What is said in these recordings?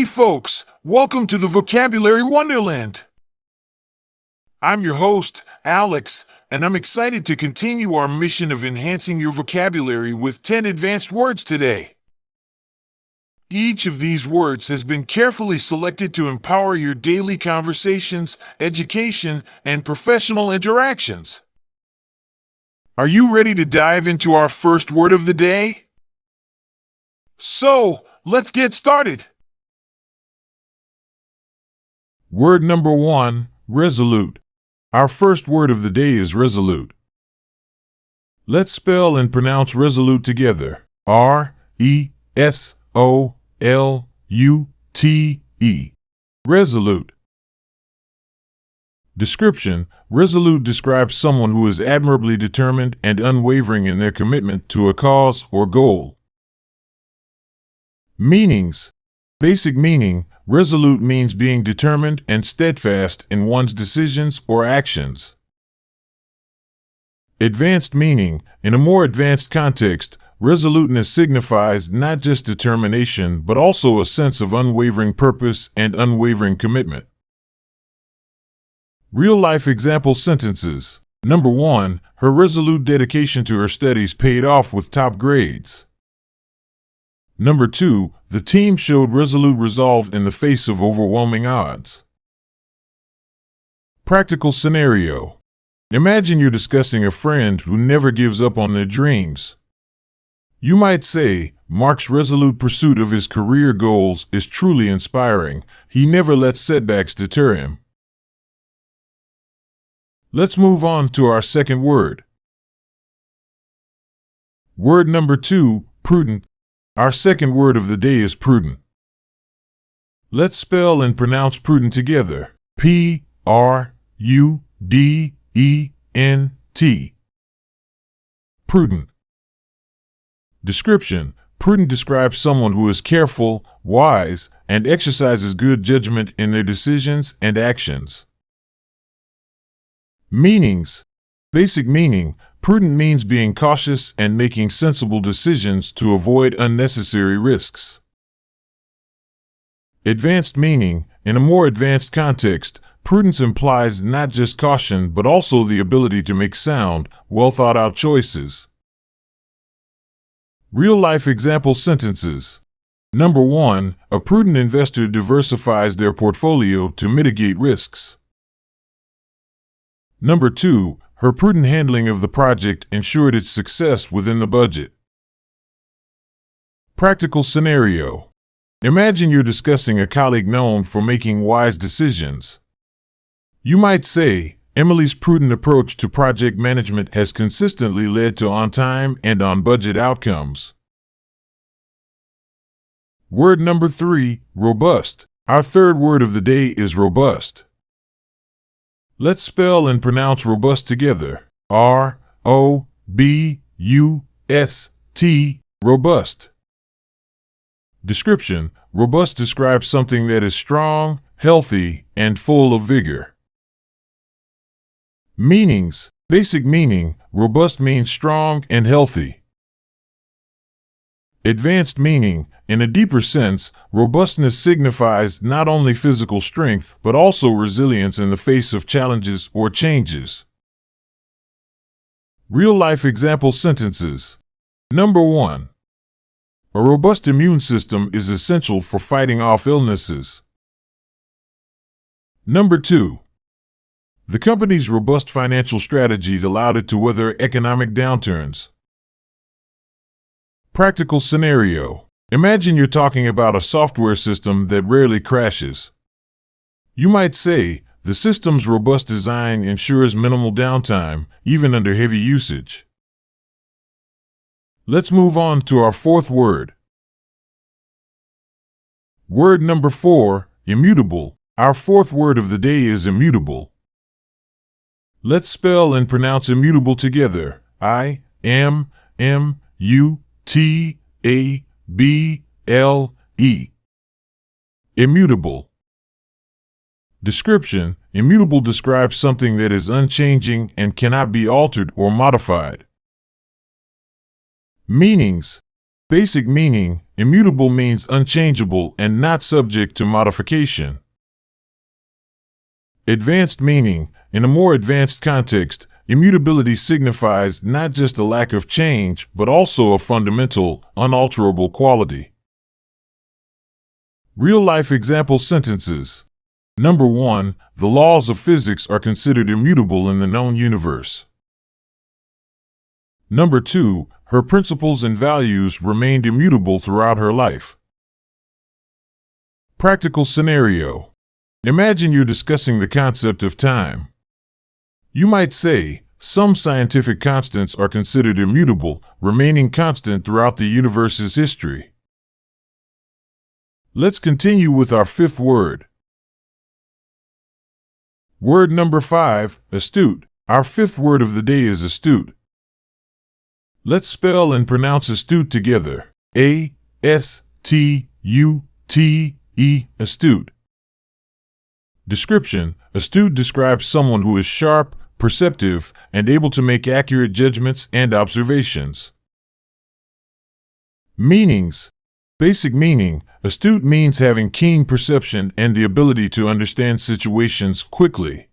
Hey folks, welcome to the Vocabulary Wonderland. I'm your host, Alex, and I'm excited to continue our mission of enhancing your vocabulary with 10 advanced words today. Each of these words has been carefully selected to empower your daily conversations, education, and professional interactions. Are you ready to dive into our first word of the day? So, let's get started. Word number 1, resolute. Our first word of the day is resolute. Let's spell and pronounce resolute together. R-E-S-O-L-U-T-E. Resolute. Description: resolute describes someone who is admirably determined and unwavering in their commitment to a cause or goal. Meanings: basic meaning: resolute means being determined and steadfast in one's decisions or actions. Advanced meaning: in a more advanced context, resoluteness signifies not just determination but also a sense of unwavering purpose and unwavering commitment. Real-life example sentences. Number 1, her resolute dedication to her studies paid off with top grades. Number 2, the team showed resolute resolve in the face of overwhelming odds. Practical scenario. Imagine you're discussing a friend who never gives up on their dreams. You might say, Mark's resolute pursuit of his career goals is truly inspiring. He never lets setbacks deter him. Let's move on to our second word. Word number 2, prudent. Our second word of the day is prudent. Let's spell and pronounce prudent together. P-R-U-D-E-N-T. Prudent. Description: prudent describes someone who is careful, wise, and exercises good judgment in their decisions and actions. Meanings. Basic meaning: prudent means being cautious and making sensible decisions to avoid unnecessary risks. Advanced meaning: in a more advanced context, prudence implies not just caution but also the ability to make sound, well-thought-out choices. Real-life example sentences. Number 1, a prudent investor diversifies their portfolio to mitigate risks. Number 2, her prudent handling of the project ensured its success within the budget. Practical scenario. Imagine you're discussing a colleague known for making wise decisions. You might say, Emily's prudent approach to project management has consistently led to on-time and on-budget outcomes. Word number 3, robust. Our third word of the day is robust. Let's spell and pronounce robust together. R-O-B-U-S-T, robust. Description: robust describes something that is strong, healthy, and full of vigor. Meanings. Basic meaning: robust means strong and healthy. Advanced meaning: in a deeper sense, robustness signifies not only physical strength but also resilience in the face of challenges or changes. Real-life example sentences. Number 1. A robust immune system is essential for fighting off illnesses. Number 2. The company's robust financial strategy allowed it to weather economic downturns. Practical scenario. Imagine you're talking about a software system that rarely crashes. You might say, the system's robust design ensures minimal downtime, even under heavy usage. Let's move on to our fourth word. Word number 4, immutable. Our fourth word of the day is immutable. Let's spell and pronounce immutable together. I-M-M-U-T-A-B-L-E. Immutable. Description: immutable describes something that is unchanging and cannot be altered or modified. Meanings. Basic meaning, immutable means unchangeable and not subject to modification. Advanced meaning, in a more advanced context, immutability signifies not just a lack of change, but also a fundamental, unalterable quality. Real-life example sentences. Number 1, the laws of physics are considered immutable in the known universe. Number 2, her principles and values remained immutable throughout her life. Practical scenario. Imagine you're discussing the concept of time. You might say, some scientific constants are considered immutable, remaining constant throughout the universe's history. Let's continue with our fifth word. Word number 5, astute. Our fifth word of the day is astute. Let's spell and pronounce astute together. A-S-T-U-T-E, astute. Description: astute describes someone who is sharp, perceptive, and able to make accurate judgments and observations. Meanings. Basic meaning: astute means having keen perception and the ability to understand situations quickly.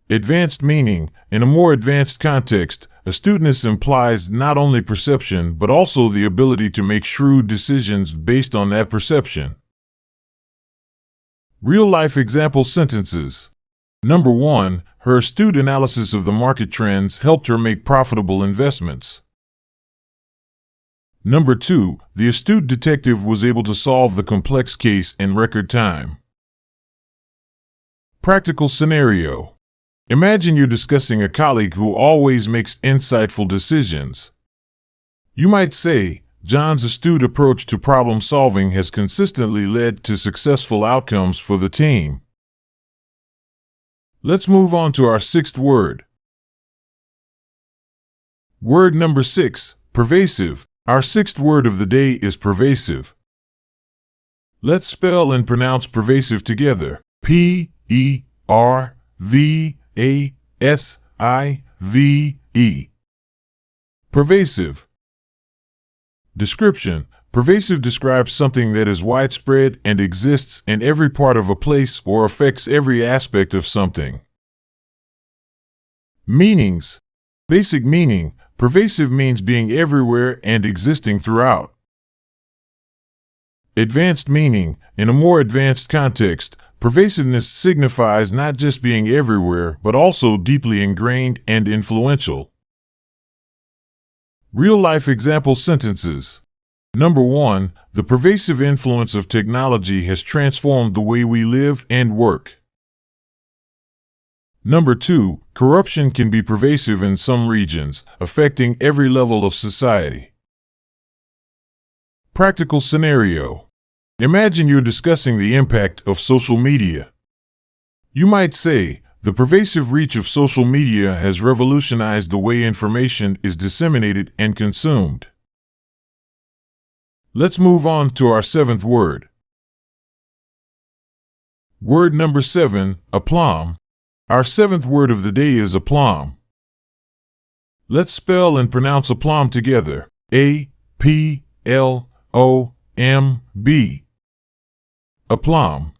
Advanced meaning: in a more advanced context, astuteness implies not only perception but also the ability to make shrewd decisions based on that perception. Real-life example sentences. Number 1, her astute analysis of the market trends helped her make profitable investments. Number 2, the astute detective was able to solve the complex case in record time. Practical scenario. Imagine you're discussing a colleague who always makes insightful decisions. You might say, John's astute approach to problem solving has consistently led to successful outcomes for the team. Let's move on to our sixth word. Word number 6, pervasive. Our sixth word of the day is pervasive. Let's spell and pronounce pervasive together. P-E-R-V-A-S-I-V-E. Pervasive. Description: pervasive describes something that is widespread and exists in every part of a place or affects every aspect of something. Meanings. Basic meaning: pervasive means being everywhere and existing throughout. Advanced meaning: in a more advanced context, pervasiveness signifies not just being everywhere but also deeply ingrained and influential. Real-life example sentences. Number 1, the pervasive influence of technology has transformed the way we live and work. Number 2, corruption can be pervasive in some regions, affecting every level of society. Practical scenario. Imagine you're discussing the impact of social media. You might say, the pervasive reach of social media has revolutionized the way information is disseminated and consumed. Let's move on to our seventh word. Word number 7, aplomb. Our seventh word of the day is aplomb. Let's spell and pronounce aplomb together. A-P-L-O-M-B. Aplomb.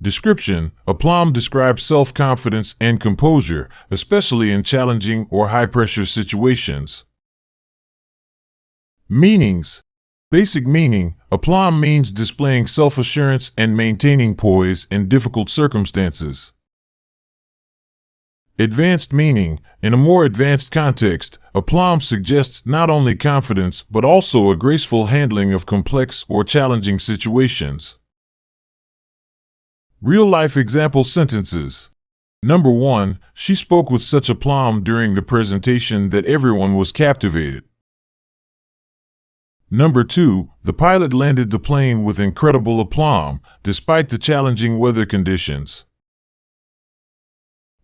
Description: aplomb describes self-confidence and composure, especially in challenging or high-pressure situations. Meanings. Basic meaning: aplomb means displaying self-assurance and maintaining poise in difficult circumstances. Advanced meaning: in a more advanced context, aplomb suggests not only confidence but also a graceful handling of complex or challenging situations. Real-life example sentences. Number 1, she spoke with such aplomb during the presentation that everyone was captivated. Number 2, the pilot landed the plane with incredible aplomb, despite the challenging weather conditions.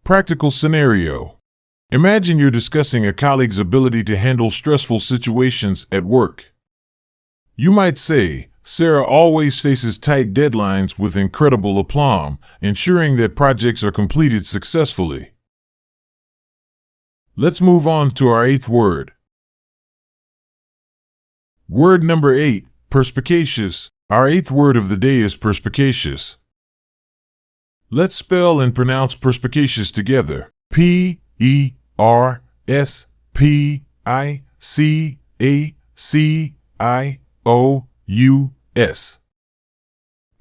Practical scenario. Imagine you're discussing a colleague's ability to handle stressful situations at work. You might say, Sarah always faces tight deadlines with incredible aplomb, ensuring that projects are completed successfully. Let's move on to our eighth word. Word number 8, perspicacious. Our eighth word of the day is perspicacious. Let's spell and pronounce perspicacious together. Perspicacious.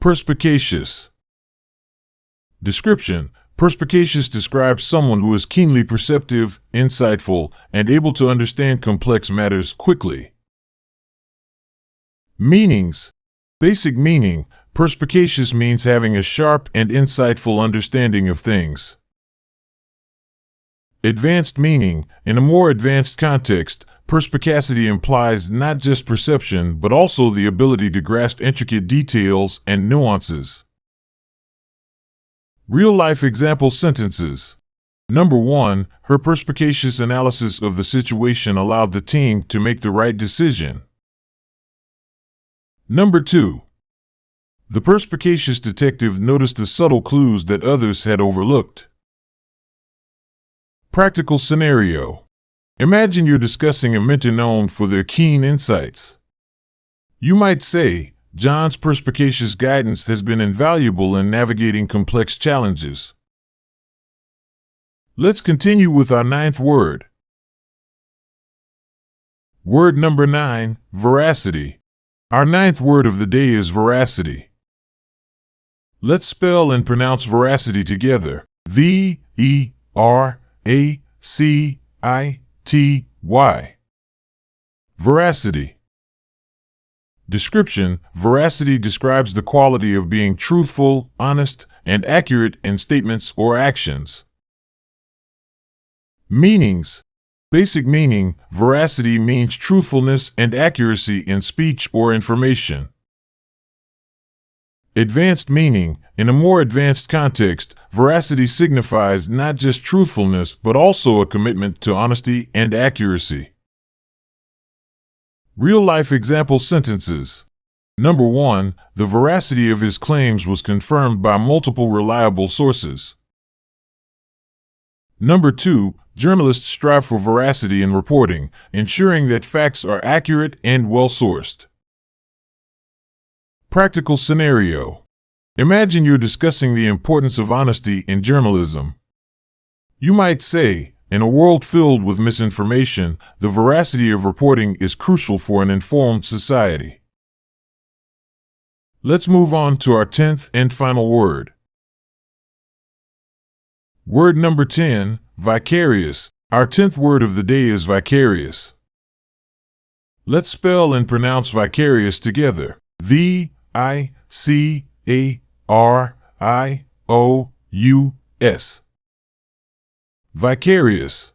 Perspicacious. Description: perspicacious describes someone who is keenly perceptive, insightful, and able to understand complex matters quickly. Meanings: basic meaning: perspicacious means having a sharp and insightful understanding of things. Advanced meaning: in a more advanced context, perspicacity implies not just perception but also the ability to grasp intricate details and nuances. Real-life example sentences. Number 1, her perspicacious analysis of the situation allowed the team to make the right decision. Number 2, the perspicacious detective noticed the subtle clues that others had overlooked. Practical scenario. Imagine you're discussing a mentor known for their keen insights. You might say, John's perspicacious guidance has been invaluable in navigating complex challenges. Let's continue with our ninth word. Word number 9, veracity. Our ninth word of the day is veracity. Let's spell and pronounce veracity together. V-E-R-A-C-I-T-Y. Veracity. Description: veracity describes the quality of being truthful, honest, and accurate in statements or actions. Meanings: basic meaning: veracity means truthfulness and accuracy in speech or information. Advanced meaning: in a more advanced context, veracity signifies not just truthfulness but also a commitment to honesty and accuracy. Real-life example sentences. Number 1, the veracity of his claims was confirmed by multiple reliable sources. Number 2, journalists strive for veracity in reporting, ensuring that facts are accurate and well-sourced. Practical scenario. Imagine you're discussing the importance of honesty in journalism. You might say, in a world filled with misinformation, the veracity of reporting is crucial for an informed society. Let's move on to our 10th and final word. Word number 10, vicarious. Our 10th word of the day is vicarious. Let's spell and pronounce vicarious together. V-I-C-A-R-I-O-U-S. Vicarious.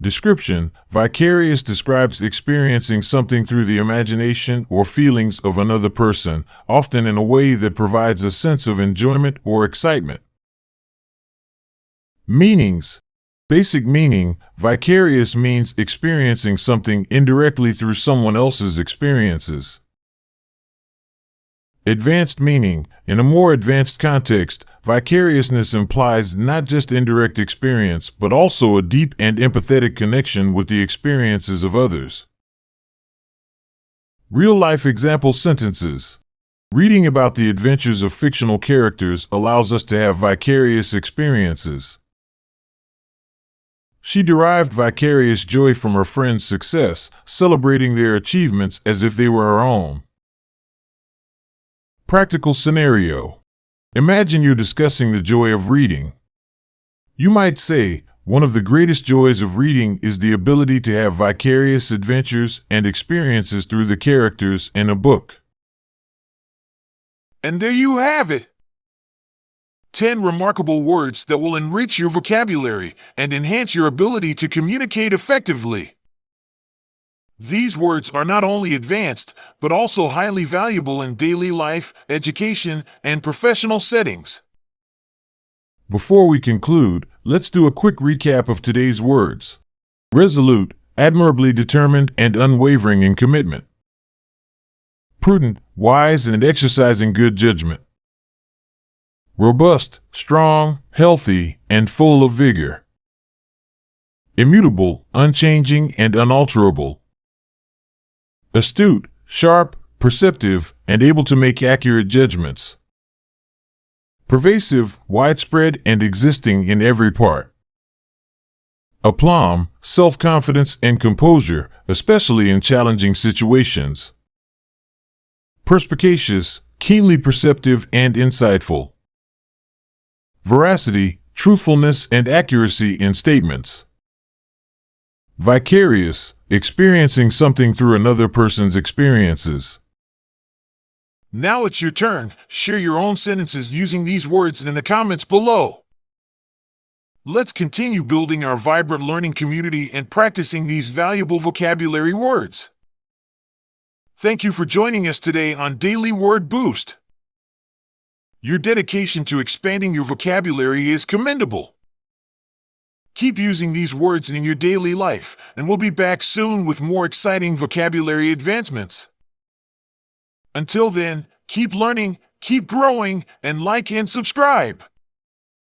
Description: vicarious describes experiencing something through the imagination or feelings of another person, often in a way that provides a sense of enjoyment or excitement. Meanings: basic meaning: vicarious means experiencing something indirectly through someone else's experiences. Advanced meaning: in a more advanced context, vicariousness implies not just indirect experience but also a deep and empathetic connection with the experiences of others. Real-life example sentences. Reading about the adventures of fictional characters allows us to have vicarious experiences. She derived vicarious joy from her friends' success, celebrating their achievements as if they were her own. Practical scenario. Imagine you're discussing the joy of reading. You might say, one of the greatest joys of reading is the ability to have vicarious adventures and experiences through the characters in a book. And there you have it. 10 remarkable words that will enrich your vocabulary and enhance your ability to communicate effectively. These words are not only advanced, but also highly valuable in daily life, education, and professional settings. Before we conclude, let's do a quick recap of today's words. Resolute, admirably determined and unwavering in commitment. Prudent, wise and exercising good judgment. Robust, strong, healthy, and full of vigor. Immutable, unchanging and unalterable. Astute, sharp, perceptive, and able to make accurate judgments. Pervasive, widespread, and existing in every part. Aplomb, self-confidence and composure, especially in challenging situations. Perspicacious, keenly perceptive and insightful. Veracity, truthfulness and accuracy in statements. Vicarious, experiencing something through another person's experiences. Now it's your turn. Share your own sentences using these words in the comments below. Let's continue building our vibrant learning community and practicing these valuable vocabulary words. Thank you for joining us today on Daily Word Boost. Your dedication to expanding your vocabulary is commendable. Keep using these words in your daily life, and we'll be back soon with more exciting vocabulary advancements. Until then, keep learning, keep growing, and like and subscribe.